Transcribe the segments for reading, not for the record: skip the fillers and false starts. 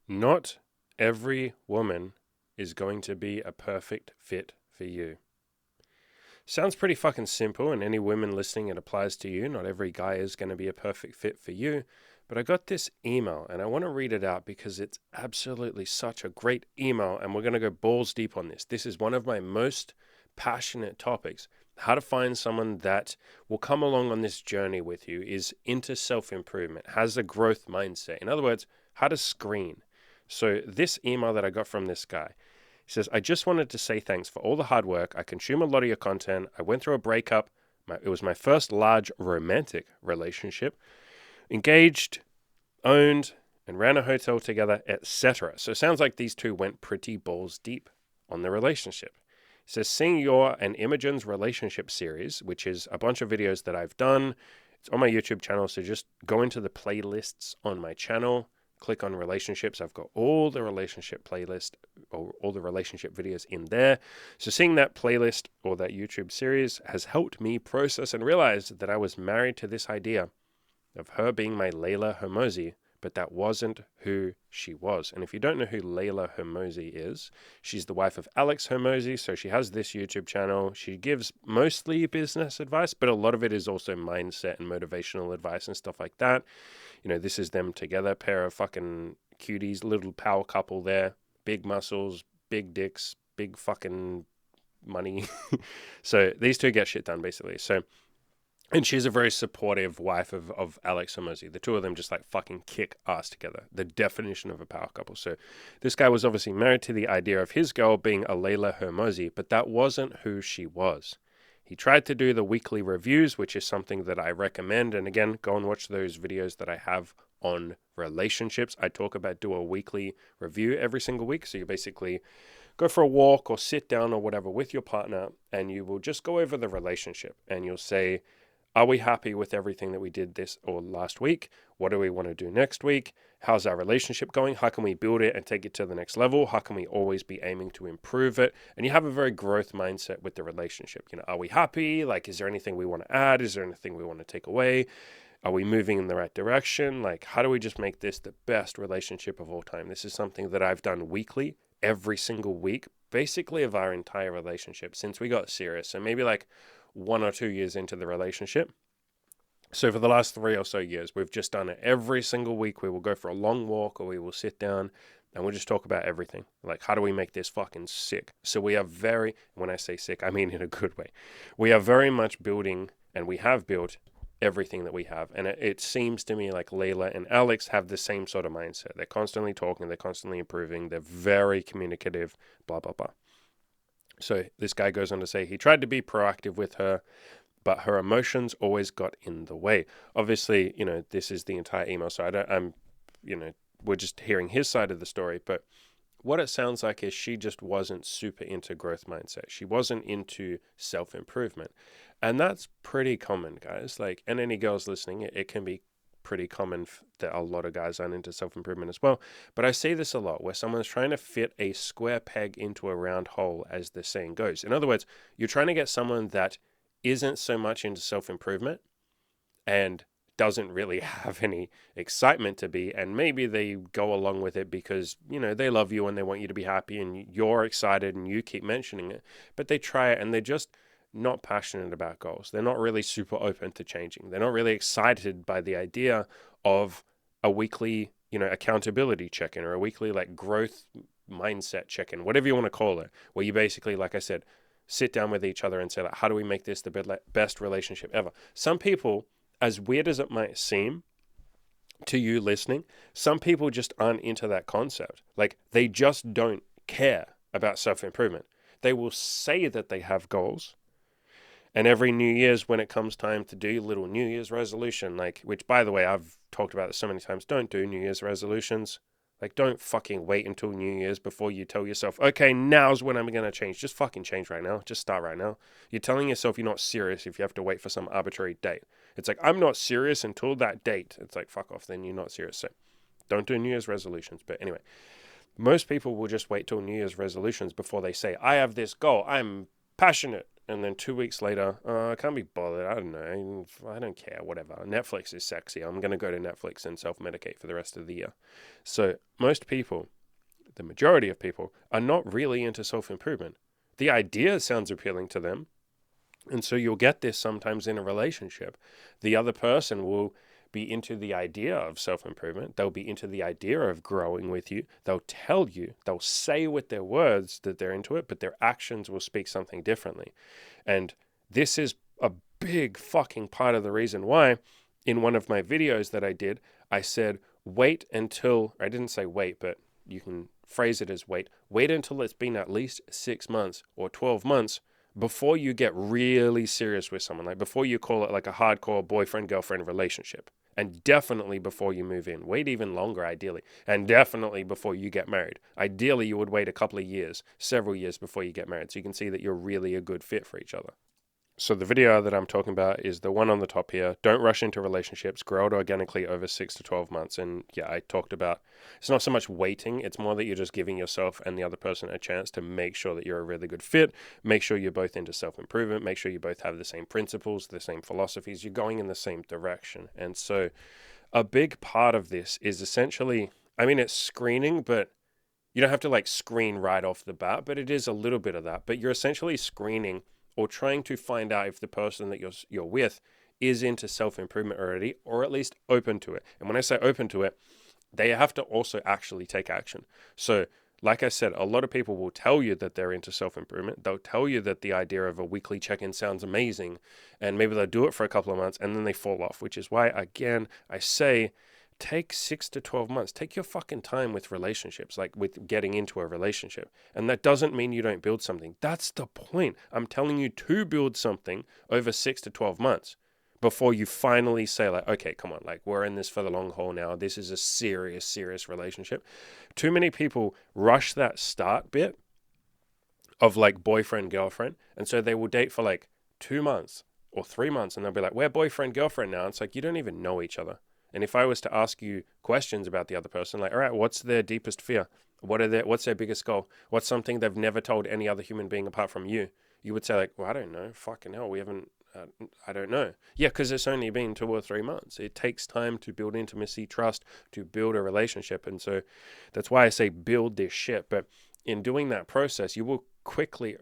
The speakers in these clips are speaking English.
Not every woman is going to be a perfect fit for you. Sounds pretty fucking simple, and any women listening, it applies to you. Not every guy is going to be a perfect fit for you. But I got this email, and I want to read it out because it's absolutely such a great email, and we're going to go balls deep on this. This is one of my most passionate topics. How to find someone that will come along on this journey with you, is into self-improvement, has a growth mindset. In other words, how to screen. So this email that I got from this guy, he says, I just wanted to say thanks for all the hard work. I consume a lot of your content. I went through a breakup. It was my first large romantic relationship. Engaged, owned, and ran a hotel together, etc. So it sounds like these two went pretty balls deep on the relationship. He says, seeing your and Imogen's relationship series, which is a bunch of videos that I've done. It's on my YouTube channel, so just go into the playlists on my channel. Click on relationships. I've got all the relationship playlist or all the relationship videos in there. So seeing that playlist or that YouTube series has helped me process and realize that I was married to this idea of her being my Layla Hermosi, but that wasn't who she was. And if you don't know who Layla Hermosi is, she's the wife of Alex Hermosi. So she has this YouTube channel. She gives mostly business advice, but a lot of it is also mindset and motivational advice and stuff like that. You know, this is them together, pair of fucking cuties, little power couple there, big muscles, big dicks, big fucking money. So these two get shit done basically. And she's a very supportive wife of Alex Hermosi. The two of them just like fucking kick ass together. The definition of a power couple. So this guy was obviously married to the idea of his girl being a Layla Hermosi, but that wasn't who she was. He tried to do the weekly reviews, which is something that I recommend. And again, go and watch those videos that I have on relationships. I talk about do a weekly review every single week. So you basically go for a walk or sit down or whatever with your partner, and you will just go over the relationship and you'll say, are we happy with everything that we did this or last week? What do we want to do next week? How's our relationship going? How can we build it and take it to the next level? How can we always be aiming to improve it? And you have a very growth mindset with the relationship. You know, are we happy? Like, is there anything we want to add? Is there anything we want to take away? Are we moving in the right direction? Like, how do we just make this the best relationship of all time? This is something that I've done weekly, every single week, basically of our entire relationship since we got serious. So maybe like 1 or 2 years into the relationship. So for the last 3 or so years, we've just done it every single week. We will go for a long walk or we will sit down and we'll just talk about everything. Like, how do we make this fucking sick? So we are when I say sick, I mean in a good way. We are very much building, and we have built everything that we have. And it seems to me like Layla and Alex have the same sort of mindset. They're constantly talking, they're constantly improving, they're very communicative, blah, blah, blah. So this guy goes on to say he tried to be proactive with her, but her emotions always got in the way. Obviously, you know, this is the entire email, so we're just hearing his side of the story, but what it sounds like is she just wasn't super into growth mindset. She wasn't into self-improvement. And that's pretty common, guys. Like, and any girls listening, it can be pretty common that a lot of guys aren't into self-improvement as well. But I see this a lot where someone's trying to fit a square peg into a round hole, as the saying goes. In other words, you're trying to get someone that isn't so much into self-improvement and doesn't really have any excitement to be, and maybe they go along with it because, you know, they love you and they want you to be happy and you're excited and you keep mentioning it, but they try it and they're just not passionate about goals. They're not really super open to changing. They're not really excited by the idea of a weekly, you know, accountability check-in or a weekly like growth mindset check-in, whatever you want to call it, where you basically, like I said, sit down with each other and say, like, how do we make this the best relationship ever? Some people, as weird as it might seem to you listening, some people just aren't into that concept. Like, they just don't care about self-improvement. They will say that they have goals. And every New Year's, when it comes time to do little New Year's resolution, like, which by the way, I've talked about this so many times, don't do New Year's resolutions. Like, don't fucking wait until New Year's before you tell yourself, okay, now's when I'm going to change. Just fucking change right now. Just start right now. You're telling yourself you're not serious if you have to wait for some arbitrary date. It's like, I'm not serious until that date. It's like, fuck off, then you're not serious. So don't do New Year's resolutions. But anyway, most people will just wait till New Year's resolutions before they say, I have this goal. I'm passionate And then 2 weeks later, I can't be bothered. I don't know. I don't care. Whatever. Netflix is sexy. I'm going to go to Netflix and self-medicate for the rest of the year. So most people, the majority of people, are not really into self-improvement. The idea sounds appealing to them. And so you'll get this sometimes in a relationship. The other person will be into the idea of self-improvement. They'll be into the idea of growing with you. They'll tell you, they'll say with their words that they're into it, but their actions will speak something differently. And this is a big fucking part of the reason why in one of my videos that I did, I said, wait until, I didn't say wait, but you can phrase it as wait until it's been at least 6 months or 12 months before you get really serious with someone, like before you call it like a hardcore boyfriend-girlfriend relationship. And definitely before you move in. Wait even longer, ideally. And definitely before you get married. Ideally, you would wait a couple of years, several years before you get married, so you can see that you're really a good fit for each other. So the video that I'm talking about is the one on the top here. Don't rush into relationships. Grow it organically over 6 to 12 months. And yeah, I talked about, it's not so much waiting. It's more that you're just giving yourself and the other person a chance to make sure that you're a really good fit. Make sure you're both into self-improvement. Make sure you both have the same principles, the same philosophies. You're going in the same direction. And so a big part of this is essentially, I mean, it's screening, but you don't have to like screen right off the bat, but it is a little bit of that. But you're essentially screening or trying to find out if the person that you're with is into self-improvement already, or at least open to it. And when I say open to it, they have to also actually take action. So like I said, a lot of people will tell you that they're into self-improvement. They'll tell you that the idea of a weekly check-in sounds amazing, and maybe they'll do it for a couple of months and then they fall off, which is why, again, I say take 6 to 12 months. Take your fucking time with relationships, like with getting into a relationship. And that doesn't mean you don't build something. That's the point. I'm telling you to build something over 6 to 12 months before you finally say like, okay, come on, like we're in this for the long haul now. This is a serious, serious relationship. Too many people rush that start bit of like boyfriend, girlfriend. And so they will date for like 2 months or 3 months and they'll be like, we're boyfriend, girlfriend now. It's like, you don't even know each other. And if I was to ask you questions about the other person, like, all right, what's their deepest fear? What's their biggest goal? What's something they've never told any other human being apart from you? You would say like, well, I don't know. Fucking hell, we haven't, I don't know. Yeah, because it's only been 2 or 3 months. It takes time to build intimacy, trust, to build a relationship. And so that's why I say build this shit. But in doing that process, you will quickly,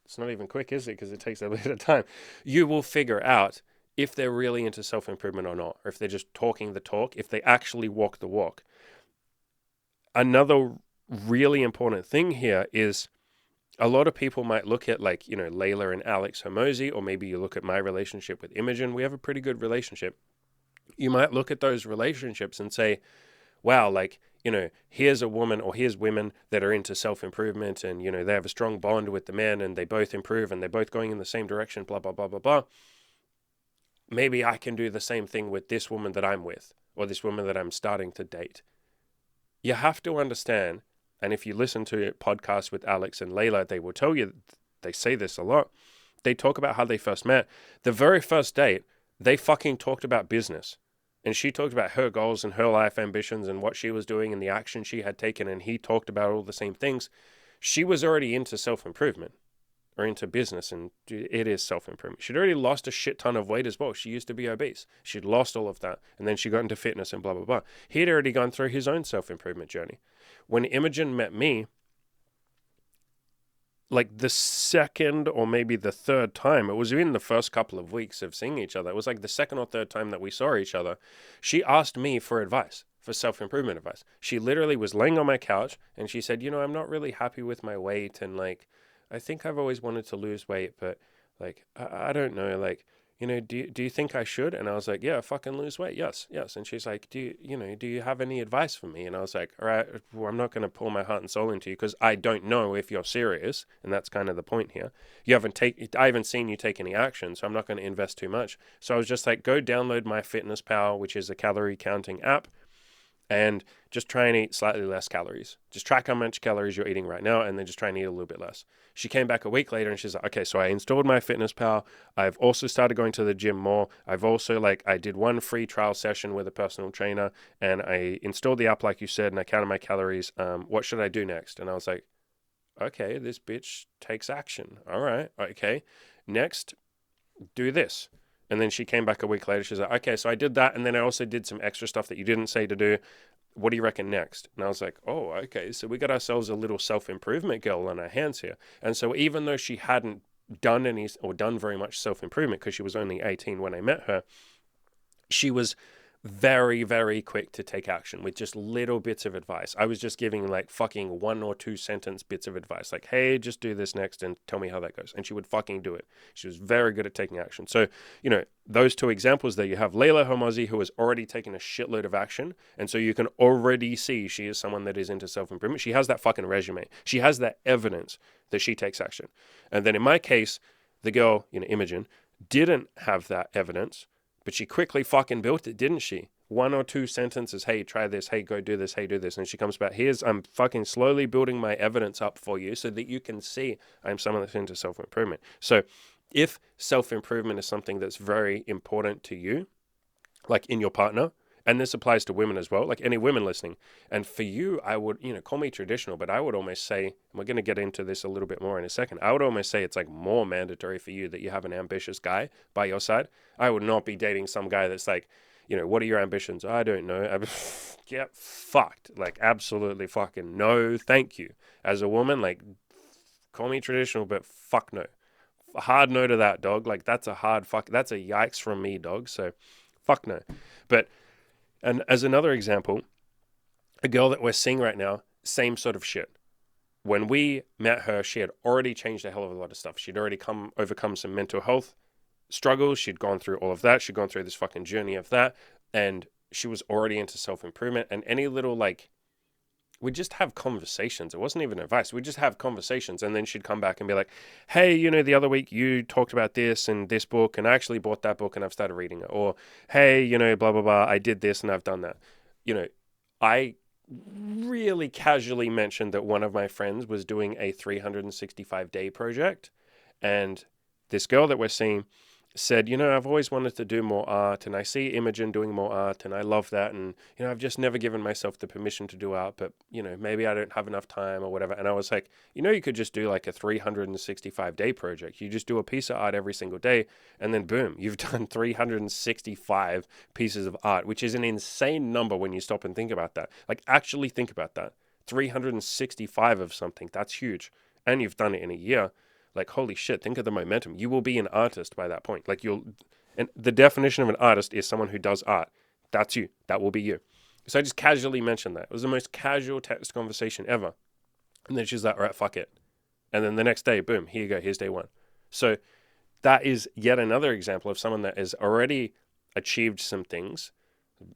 it's not even quick, is it? Because it takes a bit of time. You will figure out if they're really into self-improvement or not, or if they're just talking the talk, if they actually walk the walk. Another really important thing here is a lot of people might look at like, Layla and Alex Hormozi, or maybe you look at my relationship with Imogen. We have a pretty good relationship. You might look at those relationships and say, wow, like, here's a woman or here's women that are into self-improvement and, they have a strong bond with the men and they both improve and they're both going in the same direction, blah, blah, blah, blah, blah. Maybe I can do the same thing with this woman that I'm with, or this woman that I'm starting to date. You have to understand, and if you listen to podcasts with Alex and Layla, they will tell you, they say this a lot. They talk about how they first met. The very first date, they fucking talked about business. And she talked about her goals and her life ambitions and what she was doing and the action she had taken, and he talked about all the same things. She was already into self-improvement. Or into business, and it is self-improvement. She'd already lost a shit ton of weight as well. She used to be obese. She'd lost all of that, and then she got into fitness and blah, blah, blah. He'd already gone through his own self-improvement journey. When Imogen met me, like the second or maybe the third time, it was in the first couple of weeks of seeing each other. It was like the second or third time that we saw each other. She asked me for advice, for self-improvement advice. She literally was laying on my couch, and she said, I'm not really happy with my weight, and like, I think I've always wanted to lose weight, but like, I don't know, like, do you think I should? And I was like, yeah, fucking lose weight. Yes. And she's like, do you have any advice for me? And I was like, all right, well, I'm not going to pour my heart and soul into you because I don't know if you're serious. And that's kind of the point here. I haven't seen you take any action, so I'm not going to invest too much. So I was just like, go download my Fitness Pal, which is a calorie counting app, and just try and eat slightly less calories. Just track how much calories you're eating right now and then just try and eat a little bit less. She came back a week later and she's like, okay, so I installed my Fitness Pal. I've also started going to the gym more. I've also I did one free trial session with a personal trainer and I installed the app like you said and I counted my calories. What should I do next? And I was like, okay, this bitch takes action. All right, okay. Next, do this. And then she came back a week later. She's like, okay, so I did that. And then I also did some extra stuff that you didn't say to do. What do you reckon next? And I was like, oh, okay. So we got ourselves a little self-improvement girl on our hands here. And so even though she hadn't done any or done very much self-improvement because she was only 18 when I met her, she was very, very quick to take action with just little bits of advice. I was just giving like fucking 1 or 2 sentence bits of advice, like, hey, just do this next and tell me how that goes. And she would fucking do it. She was very good at taking action. So, those 2 examples there, you have Layla Homozi, who has already taken a shitload of action. And so you can already see she is someone that is into self-improvement. She has that fucking resume. She has that evidence that she takes action. And then in my case, the girl, Imogen, didn't have that evidence, but she quickly fucking built it, didn't she? 1 or 2 sentences, hey, try this, hey, go do this, hey, do this. And she comes back, I'm fucking slowly building my evidence up for you so that you can see I'm someone that's into self-improvement. So if self-improvement is something that's very important to you, like in your partner, and this applies to women as well, like any women listening. And for you, I would, call me traditional, but I would almost say, and we're going to get into this a little bit more in a second, I would almost say it's like more mandatory for you that you have an ambitious guy by your side. I would not be dating some guy that's like, what are your ambitions? I don't know. Get fucked. Like, absolutely fucking no, thank you. As a woman, like, call me traditional, but fuck no. A hard no to that, dog. Like, that's a hard fuck. That's a yikes from me, dog. So, fuck no. But, and as another example, a girl that we're seeing right now, same sort of shit. When we met her, she had already changed a hell of a lot of stuff. She'd already overcome some mental health struggles. She'd gone through all of that. She'd gone through this fucking journey of that. And she was already into self-improvement. And any little, we'd just have conversations. It wasn't even advice. We'd just have conversations. And then she'd come back and be like, hey, the other week you talked about this and this book, and I actually bought that book and I've started reading it. Or, hey, blah, blah, blah, I did this and I've done that. I really casually mentioned that one of my friends was doing a 365-day project. And this girl that we're seeing said, I've always wanted to do more art, and I see Imogen doing more art, and I love that, and, I've just never given myself the permission to do art, but, maybe I don't have enough time or whatever. And I was like, you could just do like a 365-day project. You just do a piece of art every single day, and then boom, you've done 365 pieces of art, which is an insane number when you stop and think about that. Like, actually think about that. 365 of something, that's huge. And you've done it in a year. Like, holy shit, think of the momentum. You will be an artist by that point. And the definition of an artist is someone who does art. That's you. That will be you. So I just casually mentioned that. It was the most casual text conversation ever. And then she's like, all right, fuck it. And then the next day, boom, here you go. Here's day 1. So that is yet another example of someone that has already achieved some things,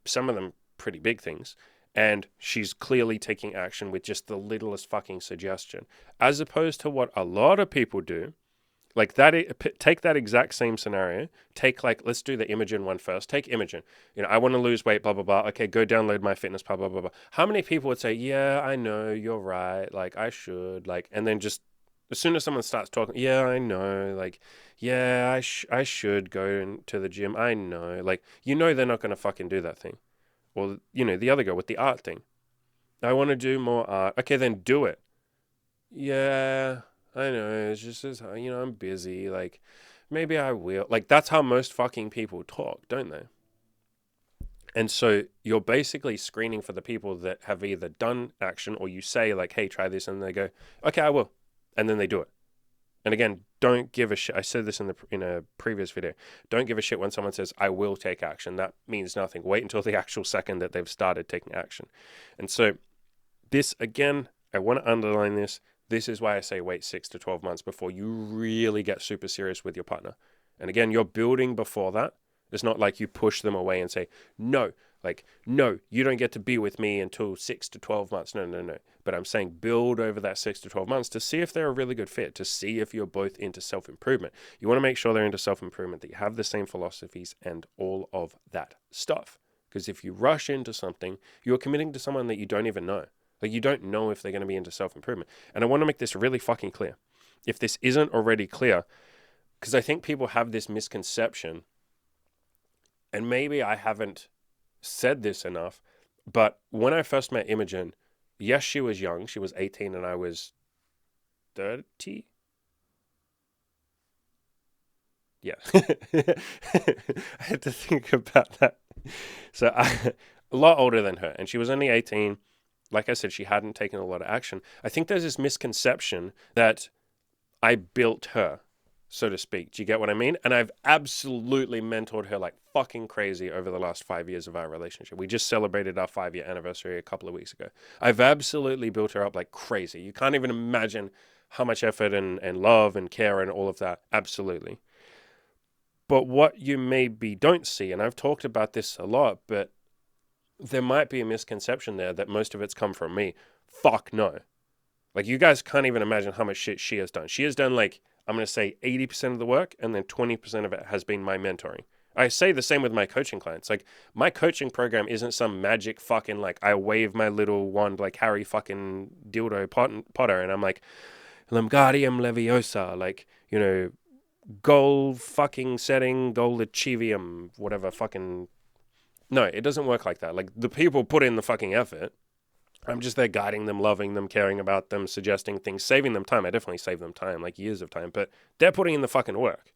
some of them pretty big things, and she's clearly taking action with just the littlest fucking suggestion. As opposed to what a lot of people do, like that, take that exact same scenario, let's do the Imogen one first. Take Imogen. I want to lose weight, blah, blah, blah. Okay, go download my fitness, blah, blah, blah, blah. How many people would say, yeah, I know, you're right, like, I should, like, and then just, as soon as someone starts talking, yeah, I know, like, yeah, I should go to the gym, I know, like, they're not going to fucking do that thing. Or, the other girl with the art thing. I want to do more art. Okay, then do it. Yeah, I know. It's just, I'm busy. Like, maybe I will. Like, that's how most fucking people talk, don't they? And so you're basically screening for the people that have either done action, or you say, like, hey, try this. And they go, okay, I will. And then they do it. And again, don't give a shit. I said this in a previous video. Don't give a shit when someone says, I will take action. That means nothing. Wait until the actual second that they've started taking action. And so this, again, I want to underline this. This is why I say wait 6 to 12 months before you really get super serious with your partner. And again, you're building before that. It's not like you push them away and say, no, you don't get to be with me until 6 to 12 months. No. But I'm saying build over that 6 to 12 months to see if they're a really good fit, to see if you're both into self-improvement. You want to make sure they're into self-improvement, that you have the same philosophies and all of that stuff. Because if you rush into something, you're committing to someone that you don't even know. Like, you don't know if they're going to be into self-improvement. And I want to make this really fucking clear. If this isn't already clear, because I think people have this misconception, and maybe I haven't said this enough, but when I first met Imogen, yes, she was young. She was 18 and I was 30. Yeah. I had to think about that. So a lot older than her, and she was only 18. Like I said, she hadn't taken a lot of action. I think there's this misconception that I built her, so to speak. Do you get what I mean? And I've absolutely mentored her like fucking crazy over the last 5 years of our relationship. We just celebrated our 5-year anniversary a couple of weeks ago. I've absolutely built her up like crazy. You can't even imagine how much effort and love and care and all of that. Absolutely. But what you maybe don't see, and I've talked about this a lot, but there might be a misconception there that most of it's come from me. Fuck no. Like, you guys can't even imagine how much shit she has done. She has done, like, I'm going to say 80% of the work, and then 20% of it has been my mentoring. I say the same with my coaching clients. Like, my coaching program isn't some magic fucking, like, I wave my little wand like Harry fucking dildo Potter, and I'm like, Lamgardium Leviosa, like, goal fucking setting, goal achievium, whatever fucking... No, it doesn't work like that. Like, the people put in the fucking effort. I'm just there guiding them, loving them, caring about them, suggesting things, saving them time. I definitely save them time, like years of time, but they're putting in the fucking work.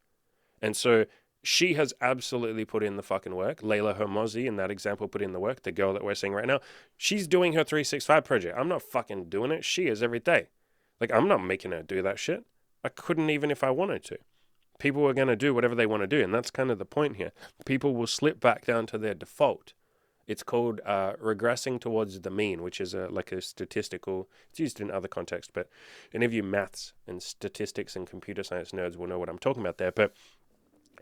And so she has absolutely put in the fucking work. Layla Hermosi, in that example, put in the work. The girl that we're seeing right now, she's doing her 365 project. I'm not fucking doing it. She is every day. Like, I'm not making her do that shit. I couldn't even if I wanted to. People are going to do whatever they want to do. And that's kind of the point here. People will slip back down to their default. It's called regressing towards the mean, which is like a statistical, it's used in other contexts, but any of you maths and statistics and computer science nerds will know what I'm talking about there. But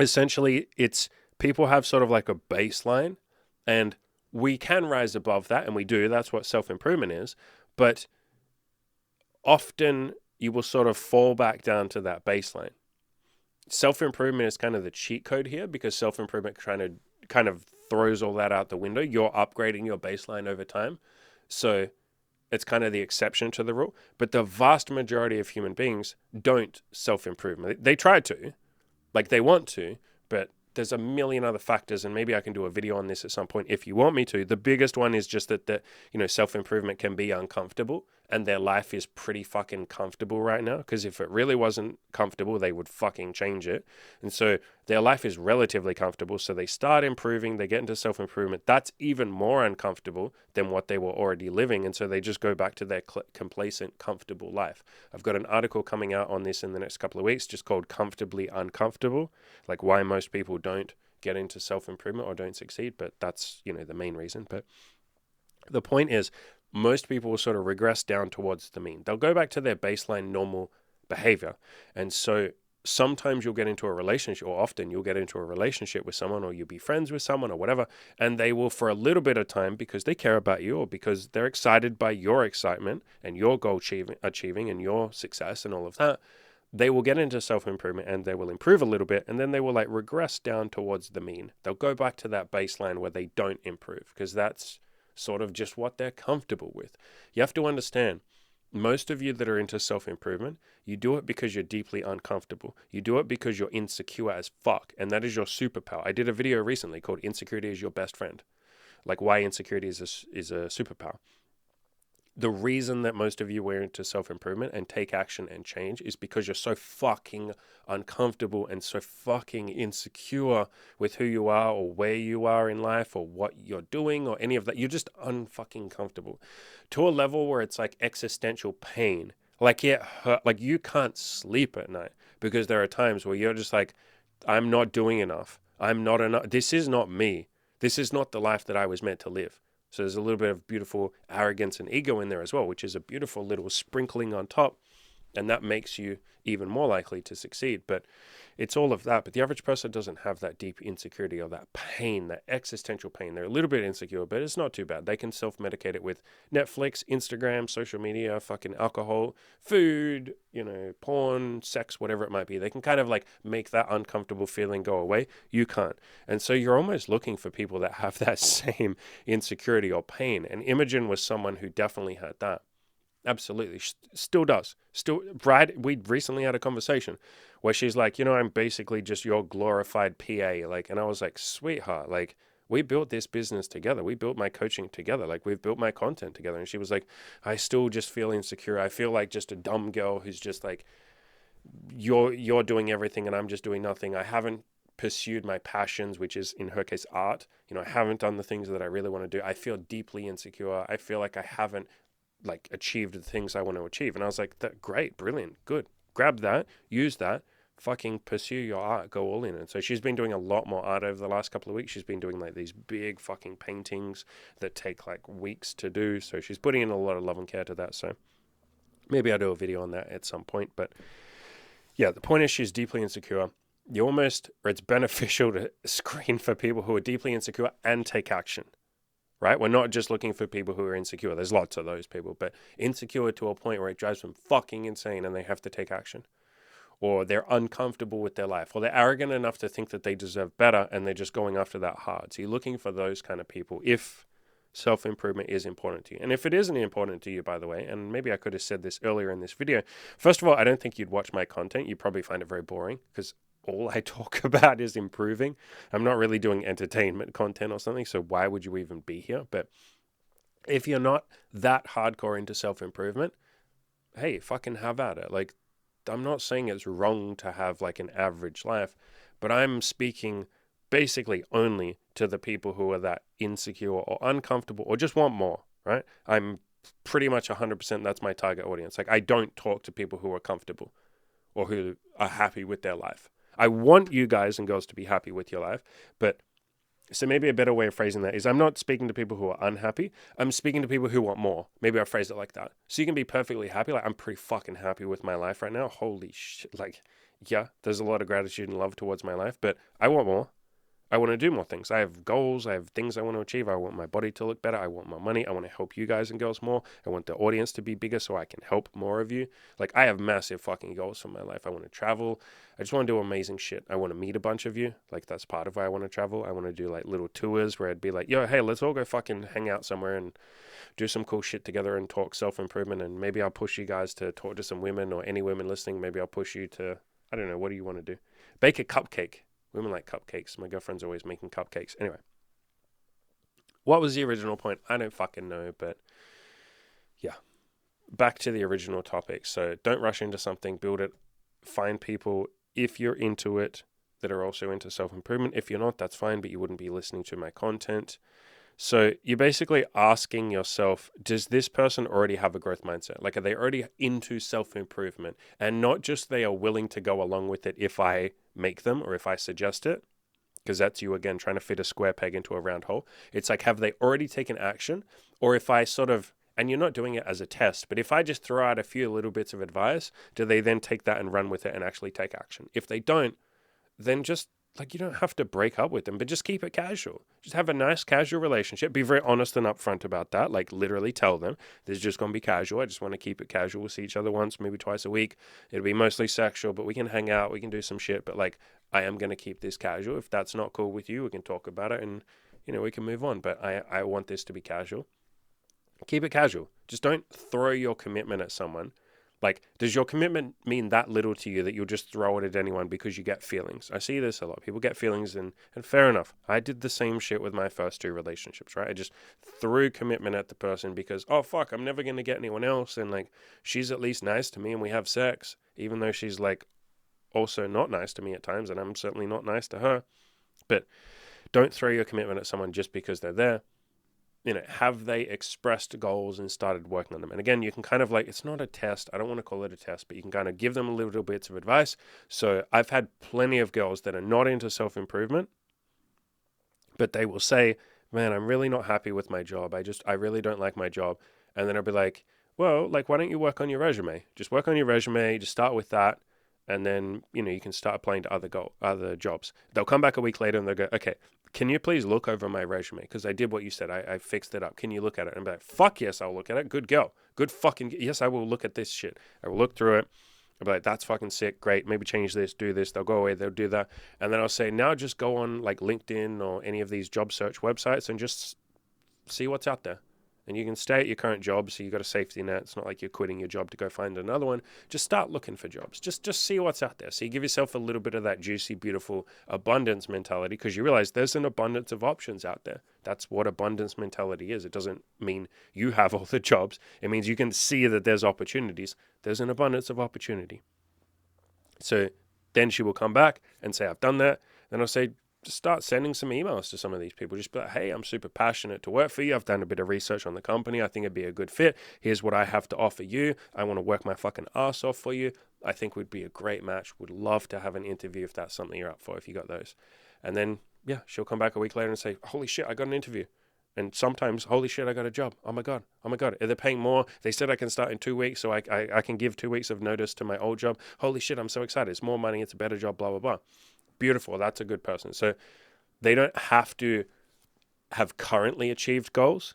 essentially, it's people have sort of like a baseline, and we can rise above that, and we do. That's what self-improvement is. But often you will sort of fall back down to that baseline. Self-improvement is kind of the cheat code here, because self-improvement kind of throws all that out the window. You're upgrading your baseline over time. So it's kind of the exception to the rule. But the vast majority of human beings don't self-improve. They try to, like they want to, but there's a million other factors, and maybe I can do a video on this at some point if you want me to. The biggest one is just that self-improvement can be uncomfortable, and their life is pretty fucking comfortable right now, because if it really wasn't comfortable, they would fucking change it. And so their life is relatively comfortable, so they start improving, they get into self-improvement. That's even more uncomfortable than what they were already living, and so they just go back to their complacent, comfortable life. I've got an article coming out on this in the next couple of weeks, just called Comfortably Uncomfortable, like why most people don't get into self-improvement or don't succeed, but that's, the main reason. But the point is, most people will sort of regress down towards the mean. They'll go back to their baseline normal behavior. And so sometimes you'll get into a relationship, or often you'll get into a relationship with someone, or you'll be friends with someone or whatever, and they will, for a little bit of time, because they care about you, or because they're excited by your excitement and your goal achieving and your success and all of that, they will get into self-improvement and they will improve a little bit, and then they will like regress down towards the mean. They'll go back to that baseline where they don't improve, because that's sort of just what they're comfortable with. You have to understand, most of you that are into self-improvement, you do it because you're deeply uncomfortable. You do it because you're insecure as fuck, and that is your superpower. I did a video recently called Insecurity is Your Best Friend. Like why insecurity is a superpower. The reason that most of you are into self-improvement and take action and change is because you're so fucking uncomfortable and so fucking insecure with who you are or where you are in life or what you're doing or any of that. You're just unfucking comfortable to a level where it's like existential pain. Like it hurt, like you can't sleep at night because there are times where you're just like, I'm not doing enough. I'm not enough. This is not me. This is not the life that I was meant to live. So there's a little bit of beautiful arrogance and ego in there as well, which is a beautiful little sprinkling on top. And that makes you even more likely to succeed. But it's all of that. But the average person doesn't have that deep insecurity or that pain, that existential pain. They're a little bit insecure, but it's not too bad. They can self-medicate it with Netflix, Instagram, social media, fucking alcohol, food, porn, sex, whatever it might be. They can kind of like make that uncomfortable feeling go away. You can't. And so you're almost looking for people that have that same insecurity or pain. And Imogen was someone who definitely had that. Absolutely. Still does. We recently had a conversation where she's like, I'm basically just your glorified PA. Like, and I was like, sweetheart, like we built this business together. We built my coaching together. Like we've built my content together. And she was like, I still just feel insecure. I feel like just a dumb girl who's just like you're doing everything and I'm just doing nothing. I haven't pursued my passions, which is in her case art. I haven't done the things that I really want to do. I feel deeply insecure. I feel like I haven't like achieved the things I want to achieve. And I was like, that great, brilliant, good. Grab that, use that, fucking pursue your art, go all in. And so she's been doing a lot more art over the last couple of weeks. She's been doing like these big fucking paintings that take like weeks to do. So she's putting in a lot of love and care to that. So maybe I'll do a video on that at some point. But yeah, the point is she's deeply insecure. It's beneficial to screen for people who are deeply insecure and take action, right? We're not just looking for people who are insecure. There's lots of those people, but insecure to a point where it drives them fucking insane and they have to take action. Or they're uncomfortable with their life, or they're arrogant enough to think that they deserve better and they're just going after that hard. So you're looking for those kind of people if self-improvement is important to you. And if it isn't important to you, by the way, and maybe I could have said this earlier in this video, first of all, I don't think you'd watch my content. You'd probably find it very boring because all I talk about is improving. I'm not really doing entertainment content or something, so why would you even be here? But if you're not that hardcore into self-improvement, hey, fucking have at it. Like, I'm not saying it's wrong to have like an average life, but I'm speaking basically only to the people who are that insecure or uncomfortable or just want more, right? I'm pretty much 100% that's my target audience. Like, I don't talk to people who are comfortable or who are happy with their life. I want you guys and girls to be happy with your life, but so maybe a better way of phrasing that is I'm not speaking to people who are unhappy. I'm speaking to people who want more. Maybe I phrase it like that. So you can be perfectly happy. Like, I'm pretty fucking happy with my life right now. Holy shit. Like, yeah, there's a lot of gratitude and love towards my life, but I want more. I want to do more things. I have goals. I have things I want to achieve. I want my body to look better. I want more money. I want to help you guys and girls more. I want the audience to be bigger so I can help more of you. Like, I have massive fucking goals for my life. I want to travel. I just want to do amazing shit. I want to meet a bunch of you. Like, that's part of why I want to travel. I want to do like little tours where I'd be like, yo, hey, let's all go fucking hang out somewhere and do some cool shit together and talk self-improvement. And maybe I'll push you guys to talk to some women or any women listening. Maybe I'll push you to, I don't know, what do you want to do? Bake a cupcake. Women like cupcakes. My girlfriend's always making cupcakes. Anyway, what was the original point? I don't fucking know, but yeah. Back to the original topic. So don't rush into something, build it, find people, if you're into it, that are also into self-improvement. If you're not, that's fine, but you wouldn't be listening to my content. So you're basically asking yourself, does this person already have a growth mindset? Like, are they already into self-improvement? And not just they are willing to go along with it if I make them or if I suggest it, because that's you again trying to fit a square peg into a round hole. It's like, have they already taken action? Or if I sort of, and you're not doing it as a test, but if I just throw out a few little bits of advice, do they then take that and run with it and actually take action? If they don't, then just, like, you don't have to break up with them, but just keep it casual. Just have a nice casual relationship. Be very honest and upfront about that. Like, literally tell them this is just going to be casual. I just want to keep it casual. We'll see each other once, maybe twice a week. It'll be mostly sexual, but we can hang out. We can do some shit. But like, I am going to keep this casual. If that's not cool with you, we can talk about it and, we can move on. But I want this to be casual. Keep it casual. Just don't throw your commitment at someone. Like, does your commitment mean that little to you that you'll just throw it at anyone because you get feelings? I see this a lot. People get feelings, and fair enough. I did the same shit with my first two relationships, right? I just threw commitment at the person because, oh, fuck, I'm never going to get anyone else. And, like, she's at least nice to me and we have sex, even though she's, like, also not nice to me at times, and I'm certainly not nice to her. But don't throw your commitment at someone just because they're there. Have they expressed goals and started working on them? And again, you can kind of like, it's not a test. I don't want to call it a test, but you can kind of give them little bits of advice. So I've had plenty of girls that are not into self-improvement, but they will say, man, I'm really not happy with my job. I really don't like my job. And then I'll be like, well, like, why don't you work on your resume? Just work on your resume. Just start with that. And then, you can start applying to other jobs. They'll come back a week later and they'll go, okay, can you please look over my resume? Because I did what you said. I fixed it up. Can you look at it? And I'm like, fuck yes, I'll look at it. Good girl. Good fucking, yes, I will look at this shit. I will look through it. I'll be like, that's fucking sick. Great. Maybe change this, do this. They'll go away. They'll do that. And then I'll say, now just go on like LinkedIn or any of these job search websites and just see what's out there. And you can stay at your current job, so you've got a safety net. It's not like you're quitting your job to go find another one. Just start looking for jobs. Just see what's out there. So you give yourself a little bit of that juicy, beautiful abundance mentality, because you realize there's an abundance of options out there. That's what abundance mentality is. It doesn't mean you have all the jobs. It means you can see that there's opportunities. There's an abundance of opportunity. So then she will come back and say, I've done that. Then I'll say, just start sending some emails to some of these people. Just be like, hey, I'm super passionate to work for you. I've done a bit of research on the company. I think it'd be a good fit. Here's what I have to offer you. I want to work my fucking ass off for you. I think we'd be a great match. Would love to have an interview if that's something you're up for, if you got those. And then, yeah, she'll come back a week later and say, holy shit, I got an interview. And sometimes, holy shit, I got a job. Oh my God. Oh my God. They're paying more. They said I can start in 2 weeks, so I can give 2 weeks of notice to my old job. Holy shit, I'm so excited. It's more money. It's a better job, blah, blah, blah. Beautiful. That's a good person. So they don't have to have currently achieved goals,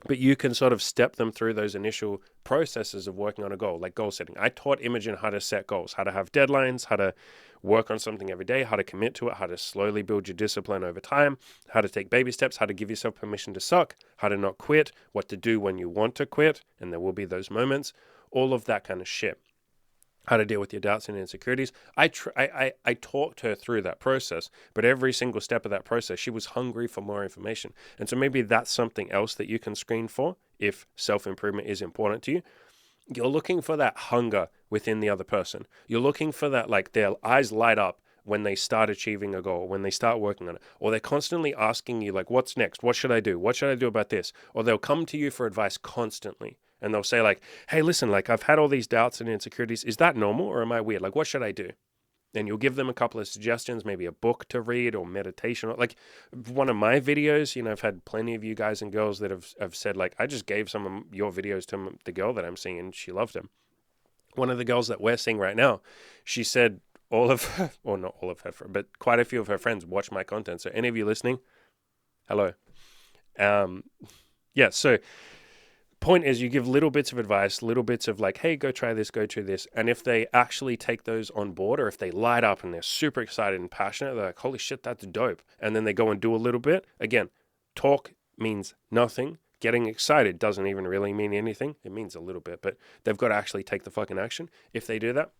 but you can sort of step them through those initial processes of working on a goal, like goal setting. I taught Imogen how to set goals, how to have deadlines, how to work on something every day, how to commit to it, how to slowly build your discipline over time, how to take baby steps, how to give yourself permission to suck, how to not quit, what to do when you want to quit, and there will be those moments, all of that kind of shit. How to deal with your doubts and insecurities. I talked her through that process, but every single step of that process, she was hungry for more information. And so maybe that's something else that you can screen for if self-improvement is important to you. You're looking for that hunger within the other person. You're looking for that, like their eyes light up when they start achieving a goal, when they start working on it, or they're constantly asking you, like, what's next? What should I do? What should I do about this? Or they'll come to you for advice constantly. And they'll say, like, hey, listen, like, I've had all these doubts and insecurities. Is that normal or am I weird? Like, what should I do? And you'll give them a couple of suggestions, maybe a book to read or meditation. Like one of my videos, I've had plenty of you guys and girls that have said, like, I just gave some of your videos to the girl that I'm seeing and she loved them. One of the girls that we're seeing right now, she said all of her, or not all of her, but quite a few of her friends watch my content. So any of you listening, hello. Yeah, so point is you give little bits of advice, little bits of like, hey, go try this, go do this. And if they actually take those on board, or if they light up and they're super excited and passionate, they're like, holy shit, that's dope. And then they go and do a little bit. Again, talk means nothing. Getting excited doesn't even really mean anything. It means a little bit, but they've got to actually take the fucking action. If they do that,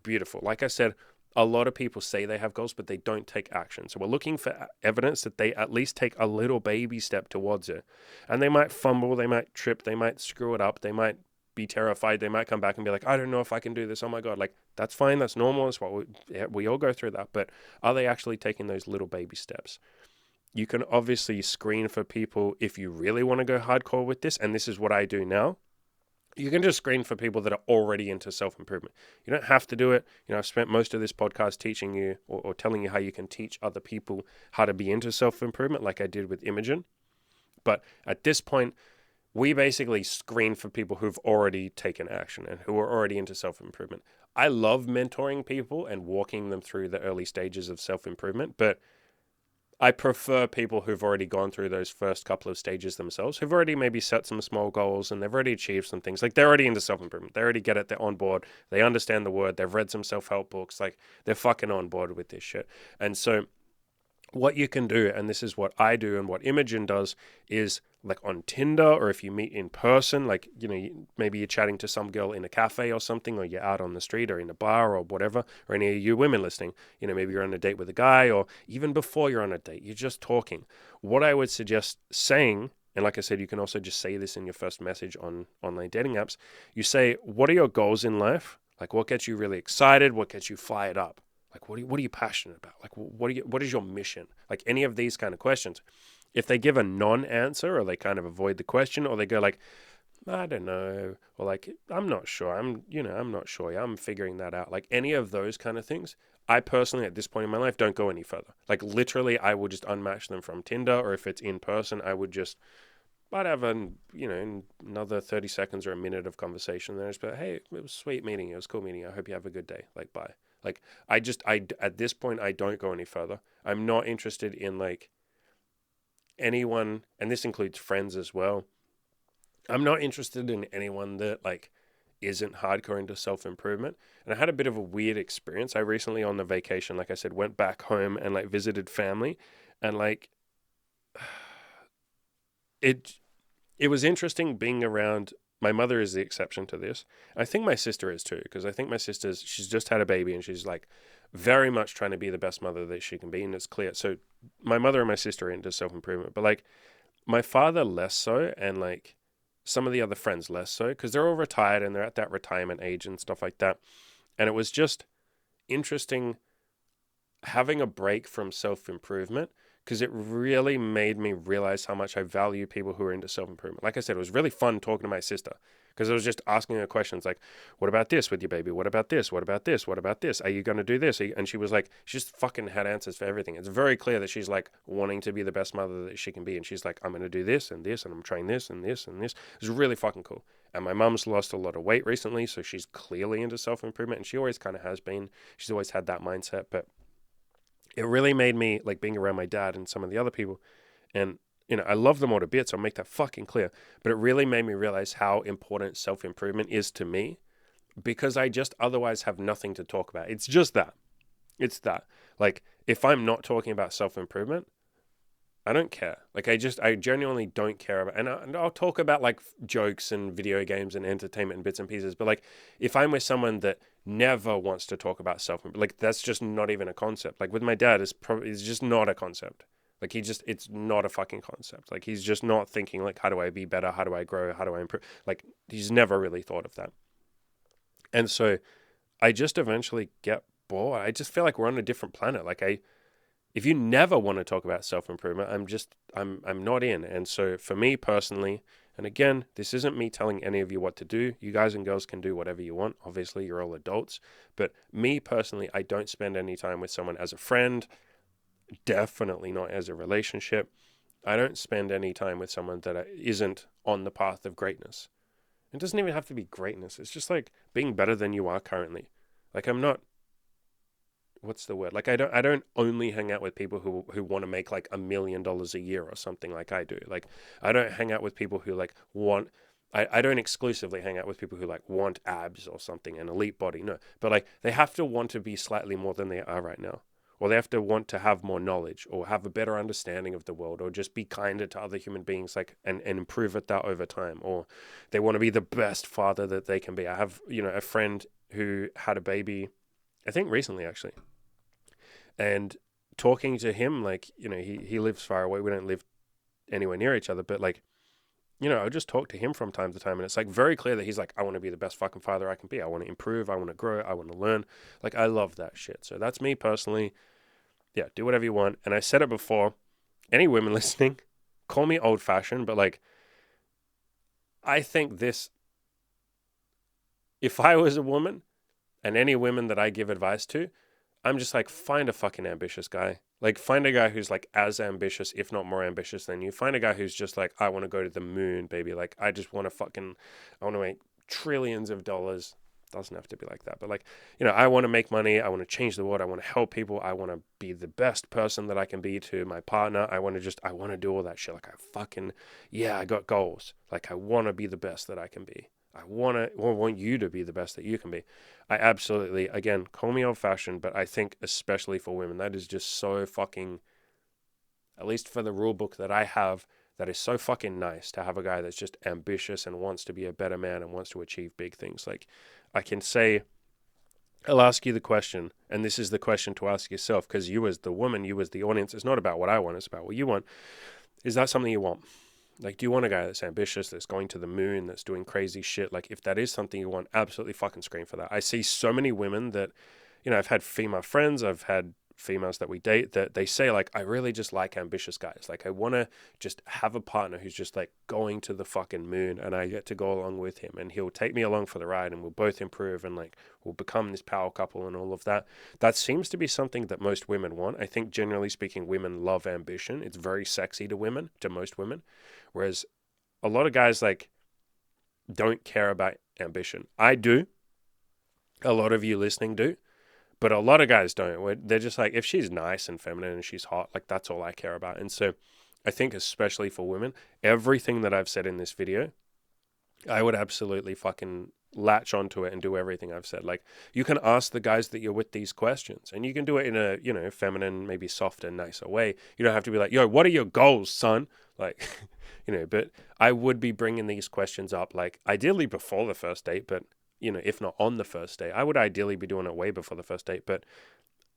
beautiful. Like I said, a lot of people say they have goals, but they don't take action. So we're looking for evidence that they at least take a little baby step towards it. And they might fumble, they might trip, they might screw it up, they might be terrified, they might come back and be like, I don't know if I can do this. Oh my God, like that's fine, that's normal, that's what we all go through that. But are they actually taking those little baby steps? You can obviously screen for people if you really want to go hardcore with this, and this is what I do now. You can just screen for people that are already into self-improvement. You don't have to do it. I've spent most of this podcast teaching you or telling you how you can teach other people how to be into self-improvement like I did with Imogen. But at this point, we basically screen for people who've already taken action and who are already into self-improvement. I love mentoring people and walking them through the early stages of self-improvement, but I prefer people who've already gone through those first couple of stages themselves, who've already maybe set some small goals and they've already achieved some things. Like they're already into self-improvement. They already get it. They're on board. They understand the word. They've read some self-help books. Like they're fucking on board with this shit. And so what you can do, and this is what I do and what Imogen does, is like on Tinder, or if you meet in person, like, maybe you're chatting to some girl in a cafe or something, or you're out on the street or in a bar or whatever, or any of you women listening, maybe you're on a date with a guy, or even before you're on a date, you're just talking. What I would suggest saying, and like I said, you can also just say this in your first message on online dating apps, you say, what are your goals in life? Like what gets you really excited? What gets you fired up? Like, what are you passionate about? Like, what is your mission? Like any of these kind of questions. If they give a non-answer, or they kind of avoid the question, or they go like, I don't know, or like, I'm not sure. I'm not sure. I'm figuring that out. Like any of those kind of things, I personally, at this point in my life, don't go any further. Like literally, I would just unmatch them from Tinder, or if it's in person, I'd have another 30 seconds or a minute of conversation. Then I just be like, hey, it was sweet meeting you. It was cool meeting you. I hope you have a good day. Like, bye. Like, at this point, I don't go any further. I'm not interested in like anyone, and this includes friends as well. I'm not interested in anyone that like isn't hardcore into self-improvement. And I had a bit of a weird experience. I recently on the vacation, like I said, went back home and like visited family, and like it was interesting being around. My mother is the exception to this. I think my sister is too, because I think my she's just had a baby and she's like very much trying to be the best mother that she can be, and it's clear. So my mother and my sister are into self-improvement, but like my father less so, and like some of the other friends less so, because they're all retired and they're at that retirement age and stuff like that. And it was just interesting having a break from self-improvement, because it really made me realize how much I value people who are into self-improvement. Like I said, it was really fun talking to my sister because I was just asking her questions like, what about this with your baby? What about this? What about this? What about this? Are you going to do this? And she was like, she just fucking had answers for everything. It's very clear that she's like wanting to be the best mother that she can be. And she's like, I'm going to do this and this, and I'm trying this and this and this. It's really fucking cool. And my mum's lost a lot of weight recently, so she's clearly into self-improvement, and she always kind of has been. She's always had that mindset, but it really made me like being around my dad and some of the other people. And, I love them all to bits. I'll make that fucking clear. But it really made me realize how important self-improvement is to me, because I just otherwise have nothing to talk about. It's just that. It's that. Like, if I'm not talking about self-improvement, I don't care. Like, I genuinely don't care about, and I'll talk about like jokes and video games and entertainment and bits and pieces. But like, if I'm with someone that never wants to talk about self-improvement, like that's just not even a concept. Like with my dad, it's just not a concept. Like it's not a fucking concept. Like he's just not thinking like, how do I be better? How do I grow? How do I improve? Like he's never really thought of that. And so I just eventually get bored. I just feel like we're on a different planet. Like if you never want to talk about self-improvement, I'm not in. And so for me personally, and again, this isn't me telling any of you what to do. You guys and girls can do whatever you want. Obviously, you're all adults. But me personally, I don't spend any time with someone as a friend, definitely not as a relationship. I don't spend any time with someone that isn't on the path of greatness. It doesn't even have to be greatness. It's just like being better than you are currently. Like I'm not, what's the word? Like I don't only hang out with people who want to make like $1 million a year or something like I do. Like I don't hang out with people who like want, I don't exclusively hang out with people who like want abs or something, an elite body. No, but like they have to want to be slightly more than they are right now. Or they have to want to have more knowledge or have a better understanding of the world or just be kinder to other human beings, like and improve at that over time. Or they want to be the best father that they can be. I have, a friend who had a baby, I think recently actually. And talking to him, like, he lives far away. We don't live anywhere near each other, but like, I would just talk to him from time to time. And it's like very clear that he's like, I want to be the best fucking father I can be. I want to improve. I want to grow. I want to learn. Like, I love that shit. So that's me personally. Yeah, do whatever you want. And I said it before, any women listening, call me old fashioned, but like, I think if I was a woman and any women that I give advice to, I'm just like, find a fucking ambitious guy. Like, find a guy who's like as ambitious, if not more ambitious than you. Find a guy who's just like, I want to go to the moon, baby. Like, I want to make trillions of dollars. Doesn't have to be like that. But like, I want to make money. I want to change the world. I want to help people. I want to be the best person that I can be to my partner. I want to do all that shit. Like, I got goals. Like, I want to be the best that I can be. I want you to be the best that you can be. I absolutely, again, call me old fashioned, but I think especially for women, that is just so fucking, at least for the rule book that I have, that is so fucking nice to have a guy that's just ambitious and wants to be a better man and wants to achieve big things. Like I can say, I'll ask you the question, and this is the question to ask yourself, because you as the woman, you as the audience, it's not about what I want, it's about what you want. Is that something you want? Like, do you want a guy that's ambitious, that's going to the moon, that's doing crazy shit? Like, if that is something you want, absolutely fucking scream for that. I see so many women that, I've had female friends, I've had females that we date that they say like, I really just like ambitious guys. Like I want to just have a partner who's just like going to the fucking moon and I get to go along with him and he'll take me along for the ride and we'll both improve and like we'll become this power couple and all of that. That seems to be something that most women want. I think generally speaking, women love ambition. It's very sexy to most women. Whereas a lot of guys like don't care about ambition. I do. A lot of you listening do. But a lot of guys don't. They're just like, if she's nice and feminine and she's hot, like that's all I care about. And so I think especially for women, everything that I've said in this video, I would absolutely fucking latch onto it and do everything I've said. Like you can ask the guys that you're with these questions and you can do it in a, feminine, maybe softer, nicer way. You don't have to be like, yo, what are your goals, son? Like, but I would be bringing these questions up like ideally before the first date, but if not on the first date. I would ideally be doing it way before the first date, but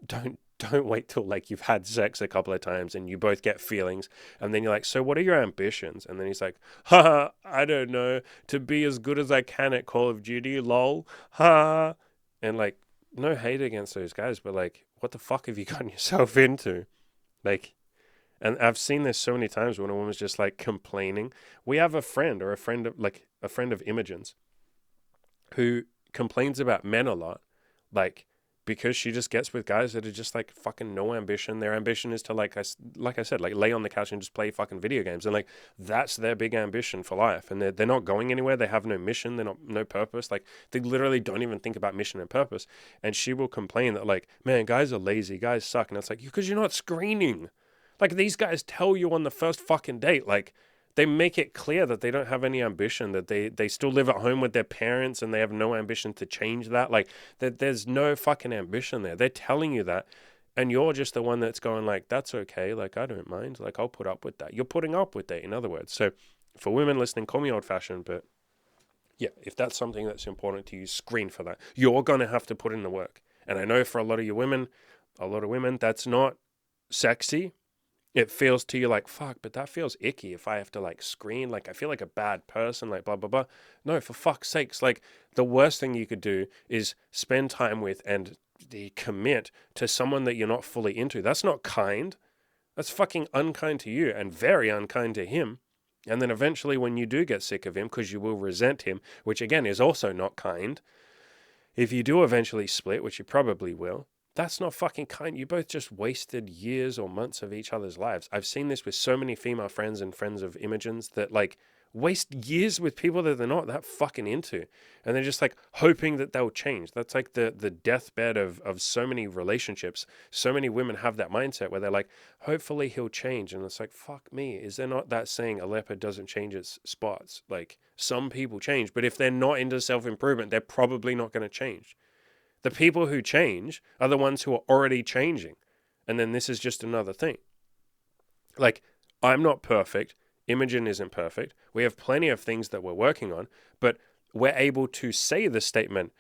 don't wait till like you've had sex a couple of times and you both get feelings and then you're like, so what are your ambitions? And then he's like, ha, I don't know, to be as good as I can at Call of Duty, lol, ha. And like, no hate against those guys, but like, what the fuck have you gotten yourself into? Like, and I've seen this so many times when a woman's just like complaining. We have a friend or a friend of Imogen's who complains about men a lot, like because she just gets with guys that are just like fucking no ambition. Their ambition is to like I said, like lay on the couch and just play fucking video games, and like that's their big ambition for life. And they're not going anywhere. They have no mission. They're not no purpose. Like they literally don't even think about mission and purpose. And she will complain that like, man, guys are lazy. Guys suck. And it's like, because you're not screening. Like these guys tell you on the first fucking date, like they make it clear that they don't have any ambition, that they still live at home with their parents and they have no ambition to change that. Like that there's no fucking ambition there. They're telling you that. And you're just the one that's going like, that's okay. Like, I don't mind. Like, I'll put up with that. You're putting up with that, in other words. So for women listening, call me old fashioned, but yeah, if that's something that's important to you, screen for that. You're going to have to put in the work. And I know for a lot of women, that's not sexy. It feels to you like, fuck, but that feels icky if I have to like screen, like I feel like a bad person, like blah, blah, blah. No, for fuck's sakes, like the worst thing you could do is spend time with and commit to someone that you're not fully into. That's not kind. That's fucking unkind to you and very unkind to him. And then eventually when you do get sick of him, because you will resent him, which again is also not kind, if you do eventually split, which you probably will, that's not fucking kind. You both just wasted years or months of each other's lives. I've seen this with so many female friends and friends of Imogen's that like waste years with people that they're not that fucking into. And they're just like hoping that they'll change. That's like the deathbed of so many relationships. So many women have that mindset where they're like, hopefully he'll change. And it's like, fuck me. Is there not that saying, a leopard doesn't change its spots? Like some people change, but if they're not into self-improvement, they're probably not going to change. The people who change are the ones who are already changing. And then this is just another thing. Like, I'm not perfect. Imogen isn't perfect. We have plenty of things that we're working on, but we're able to say the statement,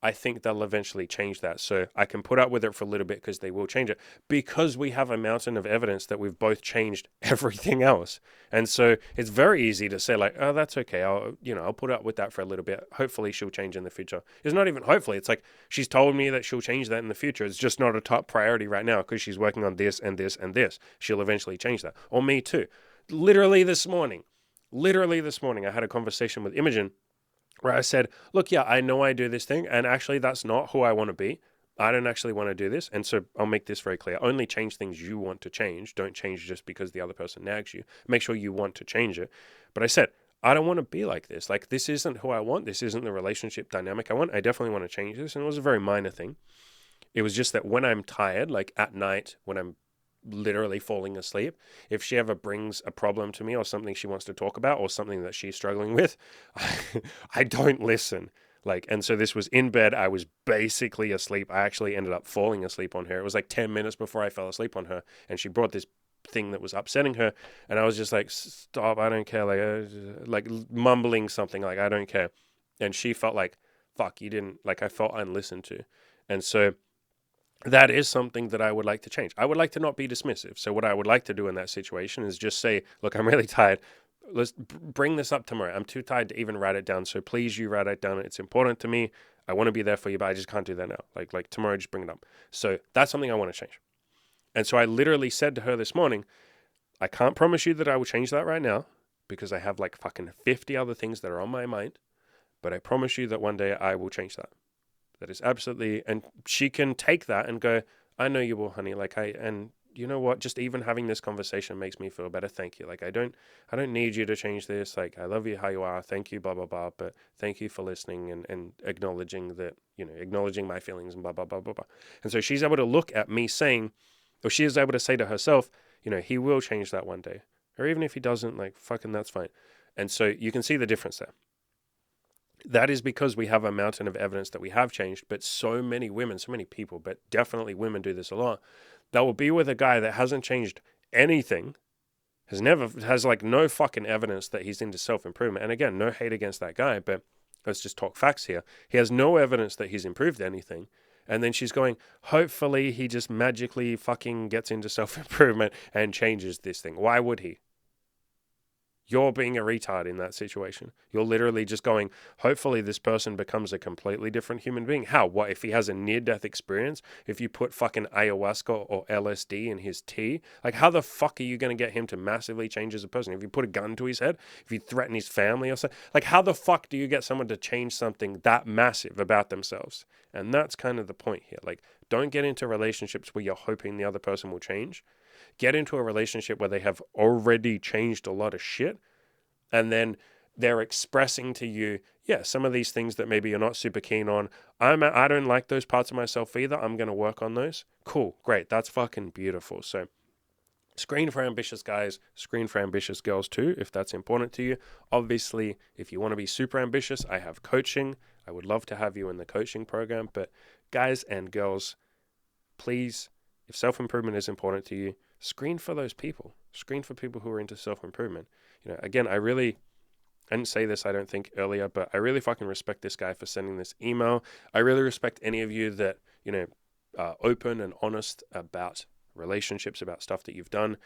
I think they'll eventually change that. So I can put up with it for a little bit because they will change it, because we have a mountain of evidence that we've both changed everything else. And so it's very easy to say like, oh, that's okay. I'll put up with that for a little bit. Hopefully she'll change in the future. It's not even hopefully. It's like, she's told me that she'll change that in the future. It's just not a top priority right now because she's working on this and this and this. She'll eventually change that. Or me too. Literally this morning, I had a conversation with Imogen where I said, look, yeah, I know I do this thing, and actually that's not who I want to be. I don't actually want to do this. And so I'll make this very clear. Only change things you want to change. Don't change just because the other person nags you. Make sure you want to change it. But I said, I don't want to be like this. Like, this isn't who I want. This isn't the relationship dynamic I want. I definitely want to change this. And it was a very minor thing. It was just that when I'm tired, like at night, when I'm literally falling asleep, if she ever brings a problem to me or something she wants to talk about or something that she's struggling with, I don't listen. Like, and so this was in bed. I was basically asleep. I actually ended up falling asleep on her. It was like 10 minutes before I fell asleep on her. And she brought this thing that was upsetting her. And I was just like, stop, I don't care. Like mumbling something like, I don't care. And she felt like, fuck, you didn't, like I felt unlistened to. And so that is something that I would like to change. I would like to not be dismissive. So what I would like to do in that situation is just say, look, I'm really tired. Let's bring this up tomorrow. I'm too tired to even write it down. So please, you write it down. It's important to me. I want to be there for you, but I just can't do that now. Like tomorrow, just bring it up. So that's something I want to change. And so I literally said to her this morning, I can't promise you that I will change that right now because I have like fucking 50 other things that are on my mind. But I promise you that one day I will change that. That is absolutely, and she can take that and go, I know you will, honey. And you know what? Just even having this conversation makes me feel better. Thank you. Like, I don't need you to change this. Like, I love you how you are. Thank you, blah, blah, blah. But thank you for listening and acknowledging that, acknowledging my feelings and blah, blah, blah, blah, blah. And so she's able to look at me saying, or she is able to say to herself, he will change that one day. Or even if he doesn't, like, fucking that's fine. And so you can see the difference there. That is because we have a mountain of evidence that we have changed, but so many women, so many people, but definitely women do this a lot, that will be with a guy that hasn't changed anything, has like no fucking evidence that he's into self-improvement. And again, no hate against that guy, but let's just talk facts here. He has no evidence that he's improved anything. And then she's going, hopefully he just magically fucking gets into self-improvement and changes this thing. Why would he? You're being a retard in that situation. You're literally just going, hopefully this person becomes a completely different human being. How? What if he has a near-death experience? If you put fucking ayahuasca or LSD in his tea? Like, how the fuck are you going to get him to massively change as a person? If you put a gun to his head? If you threaten his family or something? Like, how the fuck do you get someone to change something that massive about themselves? And that's kind of the point here. Like, don't get into relationships where you're hoping the other person will change. Get into a relationship where they have already changed a lot of shit, and then they're expressing to you, yeah, some of these things that maybe you're not super keen on. I don't like those parts of myself either. I'm going to work on those. Cool, great. That's fucking beautiful. So screen for ambitious guys, screen for ambitious girls too, if that's important to you. Obviously, if you want to be super ambitious, I have coaching. I would love to have you in the coaching program. But guys and girls, please, if self-improvement is important to you, screen for those people. Screen for people who are into self-improvement. Again, I didn't say this, I don't think, earlier, but I really fucking respect this guy for sending this email. I really respect any of you that, are open and honest about relationships, about stuff that you've done.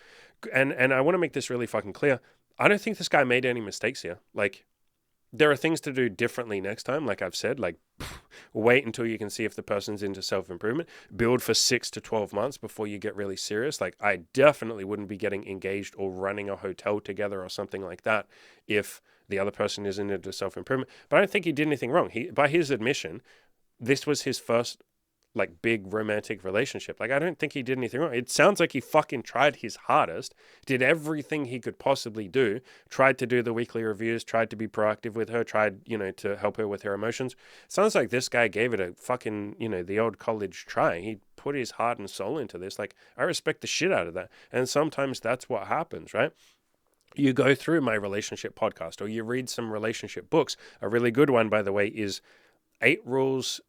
And I want to make this really fucking clear. I don't think this guy made any mistakes here. Like, there are things to do differently next time, like I've said, like wait until you can see if the person's into self-improvement. Build for 6 to 12 months before you get really serious. Like, I definitely wouldn't be getting engaged or running a hotel together or something like that if the other person isn't into self-improvement. But I don't think he did anything wrong. By his admission, this was his first big romantic relationship. Like, I don't think he did anything wrong. It sounds like he fucking tried his hardest, did everything he could possibly do, tried to do the weekly reviews, tried to be proactive with her, tried, to help her with her emotions. Sounds like this guy gave it a fucking, the old college try. He put his heart and soul into this. Like, I respect the shit out of that. And sometimes that's what happens, right? You go through my relationship podcast or you read some relationship books. A really good one, by the way, is 8 Rules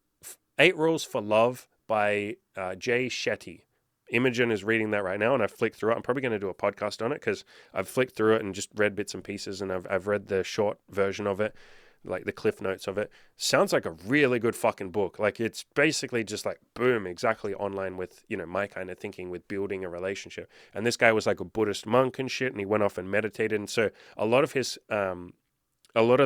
for Love by Jay Shetty. Imogen is reading that right now, and I've flicked through it. I'm probably going to do a podcast on it because I've flicked through it and just read bits and pieces, and I've read the short version of it, like the cliff notes of it. Sounds like a really good fucking book. Like, it's basically just like, boom, exactly online with, my kind of thinking with building a relationship. And this guy was like a Buddhist monk and shit, and he went off and meditated. And so a lot of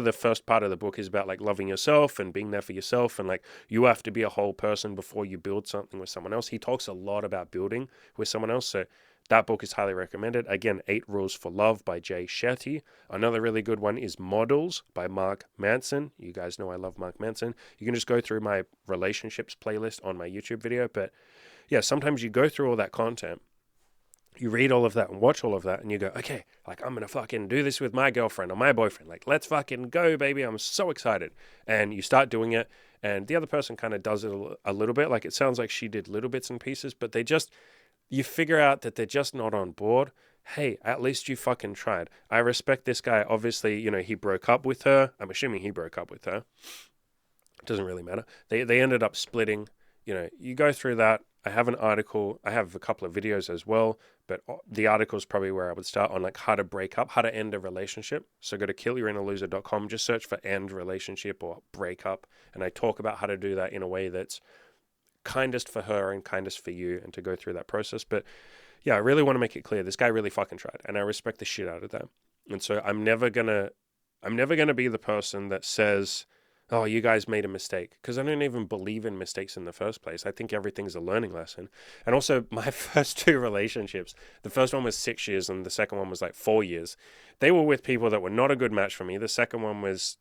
the first part of the book is about like loving yourself and being there for yourself, and like you have to be a whole person before you build something with someone else. He talks a lot about building with someone else. So that book is highly recommended. Again, 8 Rules for Love by Jay Shetty. Another really good one is Models by Mark Manson. You guys know I love Mark Manson. You can just go through my relationships playlist on my YouTube video. But yeah, sometimes you go through all that content, you read all of that and watch all of that, and you go, okay, like, I'm going to fucking do this with my girlfriend or my boyfriend. Like, let's fucking go, baby. I'm so excited. And you start doing it, and the other person kind of does it a little bit. Like, it sounds like she did little bits and pieces, but you figure out that they're just not on board. Hey, at least you fucking tried. I respect this guy. Obviously, he broke up with her. I'm assuming he broke up with her. It doesn't really matter. They ended up splitting. You go through that. I have an article. I have a couple of videos as well, but the article is probably where I would start on like how to break up, how to end a relationship. So go to killyourinaloser.com, just search for end relationship or break up. And I talk about how to do that in a way that's kindest for her and kindest for you, and to go through that process. But yeah, I really want to make it clear. This guy really fucking tried, and I respect the shit out of that. And so I'm never gonna be the person that says, oh, you guys made a mistake, because I don't even believe in mistakes in the first place. I think everything's a learning lesson. And also, my first 2 relationships, the first one was 6 years and the second one was like 4 years. They were with people that were not a good match for me. The second one was,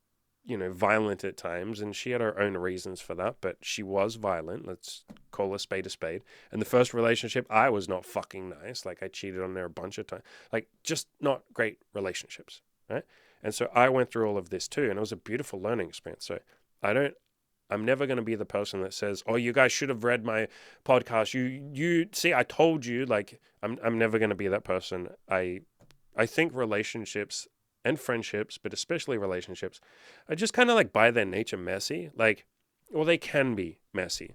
violent at times, and she had her own reasons for that, but she was violent. Let's call a spade a spade. And the first relationship, I was not fucking nice. Like, I cheated on her a bunch of times. Like, just not great relationships, right? And so I went through all of this too, and it was a beautiful learning experience. So I'm never going to be the person that says, oh, you guys should have read my podcast. You see, I told you. Like, I'm never going to be that person. I think relationships and friendships, but especially relationships, are just kind of like by their nature messy. Like, well, they can be messy.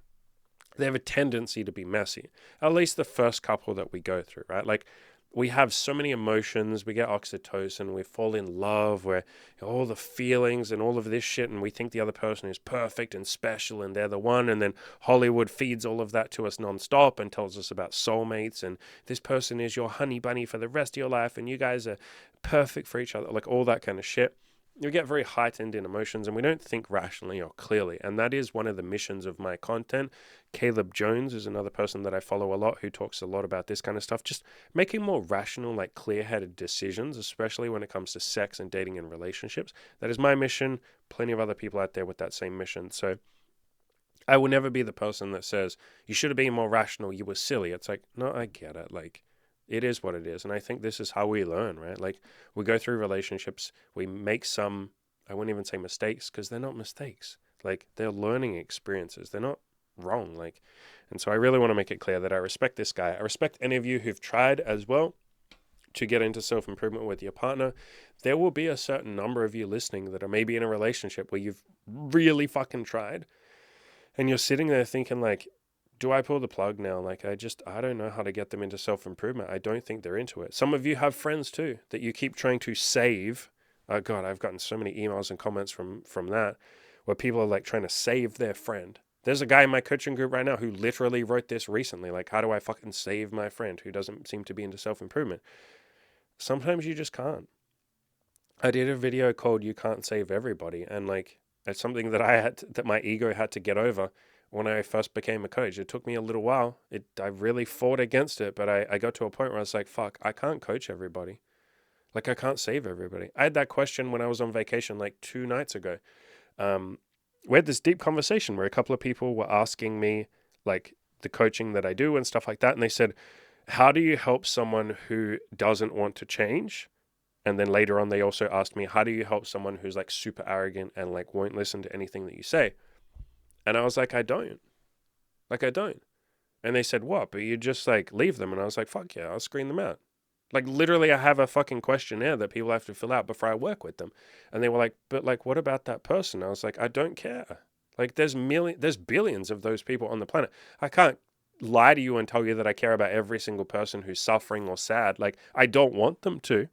They have a tendency to be messy. At least the first couple that we go through, right? Like, we have so many emotions. We get oxytocin, we fall in love, where all the feelings and all of this shit, and we think the other person is perfect and special and they're the one. And then Hollywood feeds all of that to us nonstop and tells us about soulmates and this person is your honey bunny for the rest of your life and you guys are perfect for each other, like all that kind of shit. We get very heightened in emotions and we don't think rationally or clearly. And that is one of the missions of my content. Caleb Jones is another person that I follow a lot who talks a lot about this kind of stuff. Just making more rational, like clear-headed decisions, especially when it comes to sex and dating and relationships. That is my mission. Plenty of other people out there with that same mission. So I will never be the person that says, you should have been more rational, you were silly. It's like, no, I get it. Like, it is what it is. And I think this is how we learn, right? Like, we go through relationships, we make some, I wouldn't even say mistakes, because they're not mistakes. Like, they're learning experiences. They're not wrong. Like, and so I really want to make it clear that I respect this guy. I respect any of you who've tried as well to get into self-improvement with your partner. There will be a certain number of you listening that are maybe in a relationship where you've really fucking tried, and you're sitting there thinking like, do I pull the plug now? Like, I don't know how to get them into self-improvement. I don't think they're into it. Some of you have friends too that you keep trying to save. Oh God, I've gotten so many emails and comments from that where people are like trying to save their friend. There's a guy in my coaching group right now who literally wrote this recently. Like, how do I fucking save my friend who doesn't seem to be into self-improvement? Sometimes you just can't. I did a video called You Can't Save Everybody. And like, it's something that that my ego had to get over when I first became a coach. It took me a little while. I really fought against it, but I got to a point where I was like, fuck, I can't coach everybody. Like, I can't save everybody. I had that question when I was on vacation like 2 nights ago. We had this deep conversation where a couple of people were asking me like the coaching that I do and stuff like that. And they said, how do you help someone who doesn't want to change? And then later on, they also asked me, how do you help someone who's like super arrogant and like won't listen to anything that you say? And I was like, I don't. Like, I don't. And they said, what? But you just like leave them. And I was like, fuck yeah, I'll screen them out. Like, literally, I have a fucking questionnaire that people have to fill out before I work with them. And they were like, but like, what about that person? I was like, I don't care. Like, there's billions of those people on the planet. I can't lie to you and tell you that I care about every single person who's suffering or sad. Like, I don't want them to.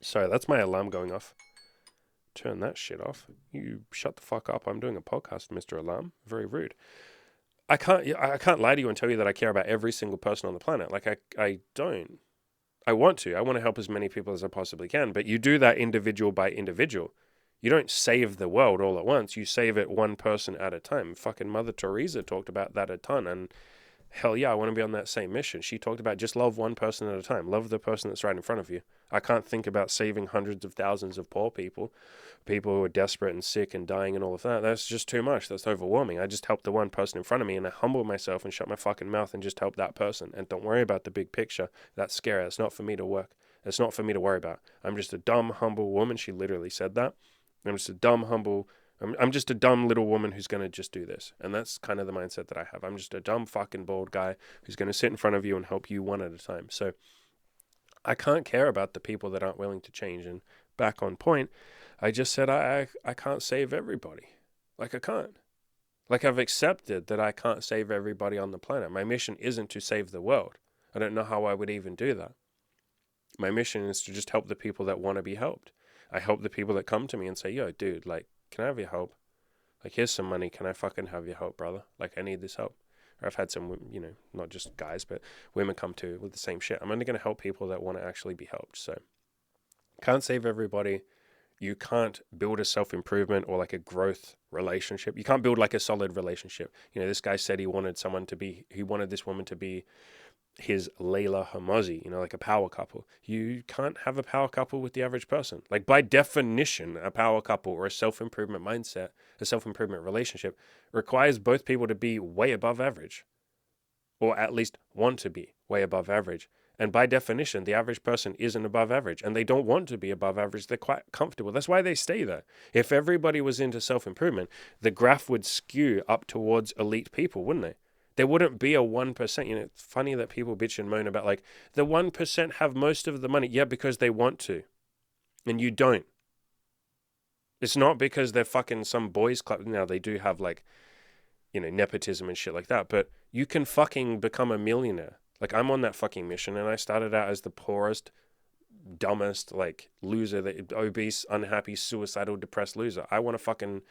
Sorry, that's my alarm going off. Turn that shit off. You shut the fuck up. I'm doing a podcast, Mr. Alarm. Very rude. I can't lie to you and tell you that I care about every single person on the planet. Like, I don't. I want to. I want to help as many people as I possibly can. But you do that individual by individual. You don't save the world all at once. You save it one person at a time. Fucking Mother Teresa talked about that a ton. And hell yeah, I want to be on that same mission. She talked about just love one person at a time. Love the person that's right in front of you. I can't think about saving hundreds of thousands of poor people, people who are desperate and sick and dying and all of that. That's just too much. That's overwhelming. I just help the one person in front of me and I humble myself and shut my fucking mouth and just help that person. And don't worry about the big picture. That's scary. It's not for me to work. It's not for me to worry about. I'm just a dumb, humble woman. She literally said that. I'm just a dumb, humble I'm just a dumb little woman who's going to just do this. And that's kind of the mindset that I have. I'm just a dumb fucking bald guy who's going to sit in front of you and help you one at a time. So I can't care about the people that aren't willing to change. And back on point, I just said I can't save everybody. Like, I can't. Like, I've accepted that I can't save everybody on the planet. My mission isn't to save the world. I don't know how I would even do that. My mission is to just help the people that want to be helped. I help the people that come to me and say, yo, dude, like, can I have your help? Like, here's some money. Can I fucking have your help, brother? Like, I need this help. Or I've had some, not just guys, but women come to with the same shit. I'm only going to help people that want to actually be helped. So, can't save everybody. You can't build a self-improvement or like a growth relationship. You can't build like a solid relationship. This guy said he wanted this woman to be his Layla Hamazi, like a power couple. You can't have a power couple with the average person. Like, by definition, a power couple or a self-improvement mindset, a self-improvement relationship requires both people to be way above average, or at least want to be way above average. And by definition, the average person isn't above average, and they don't want to be above average. They're quite comfortable. That's why they stay there. If everybody was into self-improvement, the graph would skew up towards elite people, wouldn't they? There wouldn't be a 1%. It's funny that people bitch and moan about like the 1% have most of the money. Yeah, because they want to. And you don't. It's not because they're fucking some boys club. Now, they do have like, nepotism and shit like that. But you can fucking become a millionaire. Like, I'm on that fucking mission, and I started out as the poorest, dumbest, like, loser, the obese, unhappy, suicidal, depressed loser. I want to fucking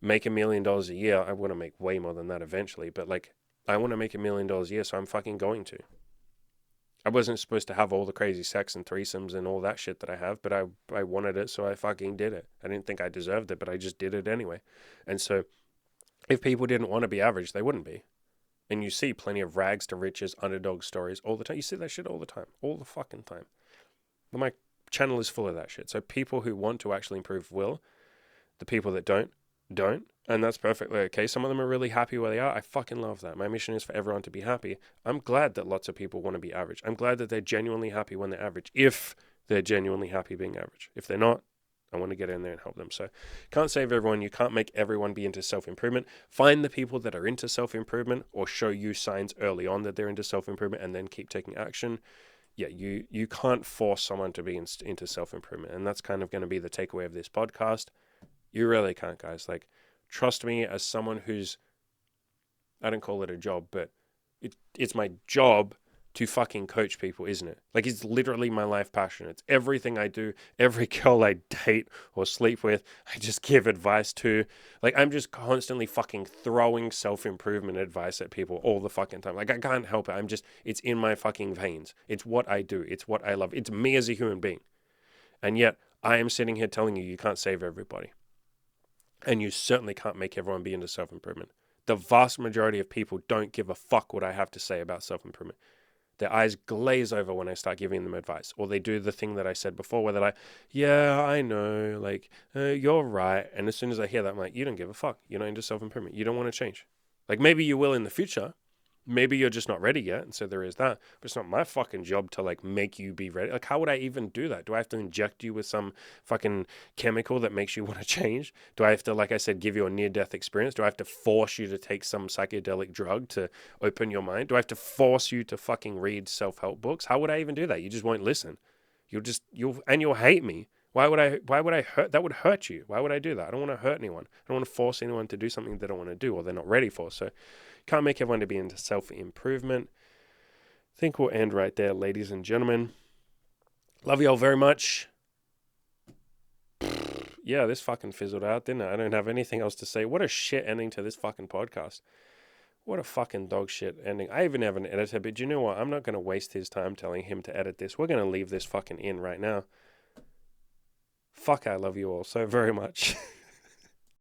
make $1 million a year. I want to make way more than that eventually, but like, I want to make $1 million a year, so I'm fucking going to. I wasn't supposed to have all the crazy sex and threesomes and all that shit that I have, but I wanted it, so I fucking did it. I didn't think I deserved it, but I just did it anyway. And so if people didn't want to be average, they wouldn't be. And you see plenty of rags to riches, underdog stories all the time. You see that shit all the time. All the fucking time. But my channel is full of that shit. So people who want to actually improve will. The people that don't. And that's perfectly okay. Some of them are really happy where they are. I fucking love that. My mission is for everyone to be happy. I'm glad that lots of people want to be average. I'm glad that they're genuinely happy when they're average. If they're genuinely happy being average. If they're not, I want to get in there and help them. So can't save everyone. You can't make everyone be into self-improvement. Find the people that are into self-improvement or show you signs early on that they're into self-improvement and then keep taking action. Yeah, you can't force someone to be into self-improvement. And that's kind of going to be the takeaway of this podcast. You really can't, guys. Like, trust me, as someone who's, I don't call it a job, but it's my job to fucking coach people, isn't it? Like, it's literally my life passion. It's everything I do. Every girl I date or sleep with, I just give advice to. Like, I'm just constantly fucking throwing self-improvement advice at people all the fucking time. Like, I can't help it. It's in my fucking veins. It's what I do. It's what I love. It's me as a human being. And yet, I am sitting here telling you can't save everybody. And you certainly can't make everyone be into self-improvement. The vast majority of people don't give a fuck what I have to say about self-improvement. Their eyes glaze over when I start giving them advice. Or they do the thing that I said before where they're like, yeah, I know, like, you're right. And as soon as I hear that, I'm like, you don't give a fuck. You're not into self-improvement. You don't want to change. Like, maybe you will in the future. Maybe you're just not ready yet, and so there is that. But it's not my fucking job to, like, make you be ready. Like, how would I even do that? Do I have to inject you with some fucking chemical that makes you want to change? Do I have to, like I said, give you a near-death experience? Do I have to force you to take some psychedelic drug to open your mind? Do I have to force you to fucking read self-help books? How would I even do that? You just won't listen. You'll hate me. Why would I hurt? That would hurt you. Why would I do that? I don't want to hurt anyone. I don't want to force anyone to do something they don't want to do or they're not ready for. So can't make everyone to be into self-improvement. I think we'll end right there, ladies and gentlemen. Love you all very much. Yeah, this fucking fizzled out, didn't it? I don't have anything else to say. What a shit ending to this fucking podcast. What a fucking dog shit ending. I even have an editor, but you know what? I'm not going to waste his time telling him to edit this. We're going to leave this fucking in right now. Fuck, I love you all so very much.